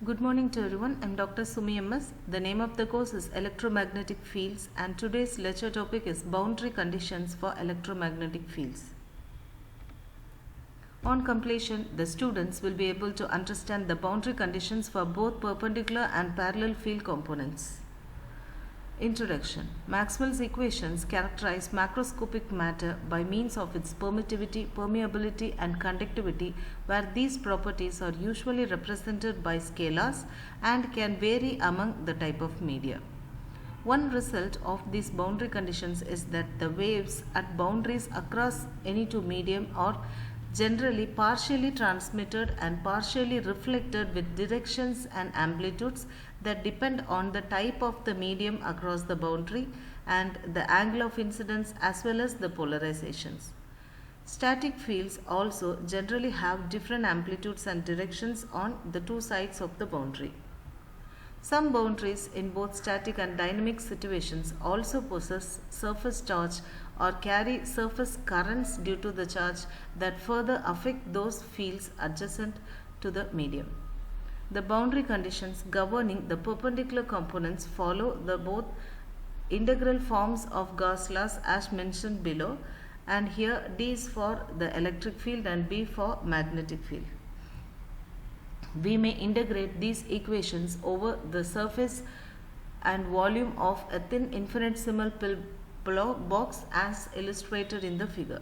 Good morning to everyone. I'm Dr. Sumi MS. The name of the course is Electromagnetic Fields and today's lecture topic is boundary conditions for electromagnetic fields. On completion, the students will be able to understand the boundary conditions for both perpendicular and parallel field components. Introduction. Maxwell's equations characterize macroscopic matter by means of its permittivity, permeability and conductivity, where these properties are usually represented by scalars and can vary among the type of media. One result of these boundary conditions is that the waves at boundaries across any two medium are generally partially transmitted and partially reflected with directions and amplitudes that depend on the type of the medium across the boundary and the angle of incidence as well as the polarizations. Static fields also generally have different amplitudes and directions on the two sides of the boundary. Some boundaries in both static and dynamic situations also possess surface charge or carry surface currents due to the charge that further affect those fields adjacent to the medium. The boundary conditions governing the perpendicular components follow the both integral forms of Gauss laws as mentioned below, and here D is for the electric field and B for magnetic field. We may integrate these equations over the surface and volume of a thin infinitesimal pill box as illustrated in the figure.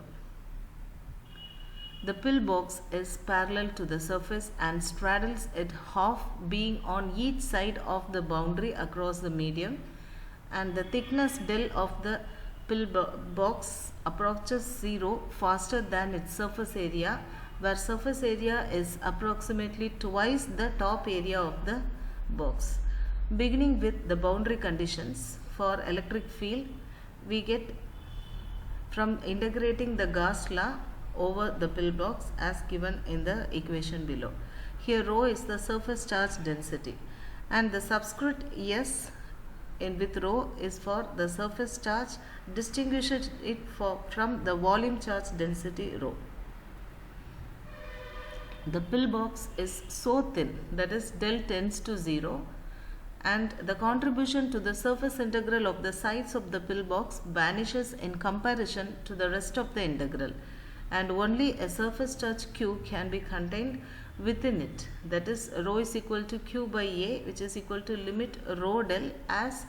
The pill box is parallel to the surface and straddles it half, being on each side of the boundary across the medium, and the thickness del of the pill box approaches zero faster than its surface area, where surface area is approximately twice the top area of the box. Beginning with the boundary conditions for electric field, we get from integrating the Gauss law over the pill box as given in the equation below. Here rho is the surface charge density and the subscript S in with rho is for the surface charge, distinguishes it from the volume charge density rho. The pill box is so thin, that is del tends to 0, and the contribution to the surface integral of the sides of the pill box vanishes in comparison to the rest of the integral, and only a surface charge q can be contained within it, that is rho is equal to q by a, which is equal to limit rho del as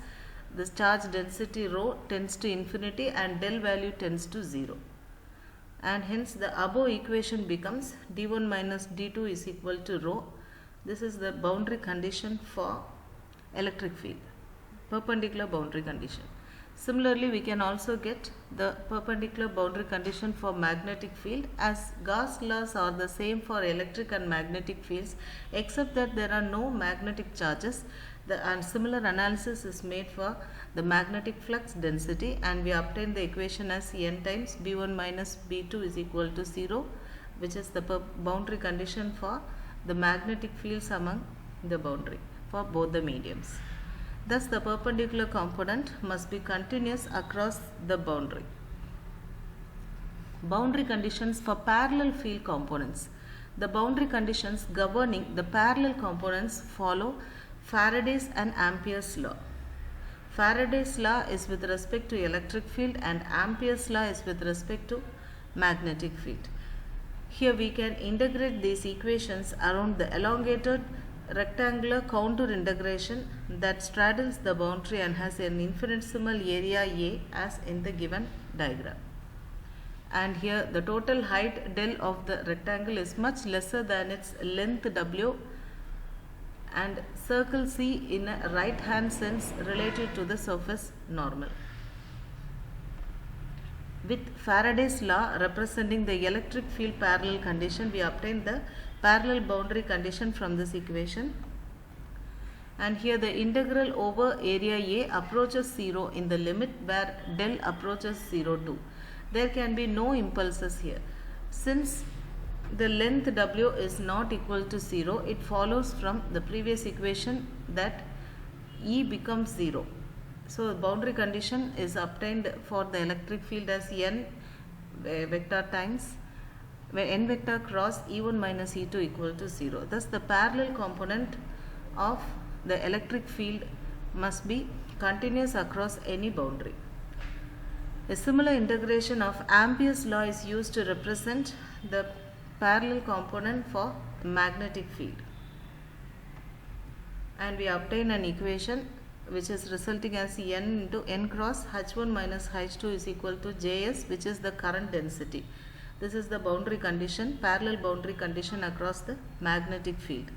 the charge density rho tends to infinity and del value tends to 0. And hence the above equation becomes d1 minus d2 is equal to rho. This is the boundary condition for electric field, perpendicular boundary condition. Similarly, we can also get the perpendicular boundary condition for magnetic field, as Gauss laws are the same for electric and magnetic fields except that there are no magnetic charges. And similar analysis is made for the magnetic flux density, and we obtain the equation as n times b1 minus b2 is equal to 0, which is the boundary condition for the magnetic fields among the boundary for both the mediums. Thus, the perpendicular component must be continuous across the boundary. Boundary conditions for parallel field components. The boundary conditions governing the parallel components follow Faraday's and Ampere's law. Faraday's law is with respect to electric field and Ampere's law is with respect to magnetic field. Here we can integrate these equations around the elongated rectangular contour integration that straddles the boundary and has an infinitesimal area A as in the given diagram. And here the total height del of the rectangle is much lesser than its length W, and circle C in a right hand sense related to the surface normal. With Faraday's law representing the electric field parallel condition, we obtain the parallel boundary condition from this equation. And here the integral over area A approaches 0 in the limit where del approaches 0 too. There can be no impulses here. Since the length W is not equal to 0, it follows from the previous equation that E becomes 0. So, the boundary condition is obtained for the electric field as n vector times where n vector cross E1 minus E2 equal to 0. Thus, the parallel component of the electric field must be continuous across any boundary. A similar integration of Ampere's law is used to represent the parallel component for magnetic field. And we obtain an equation which is resulting as n into n cross h1 minus h2 is equal to Js, which is the current density. This is the boundary condition, parallel boundary condition across the magnetic field.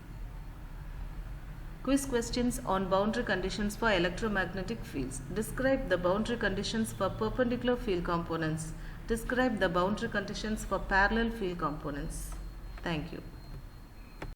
Quiz questions on boundary conditions for electromagnetic fields. Describe the boundary conditions for perpendicular field components. Describe the boundary conditions for parallel field components. Thank you.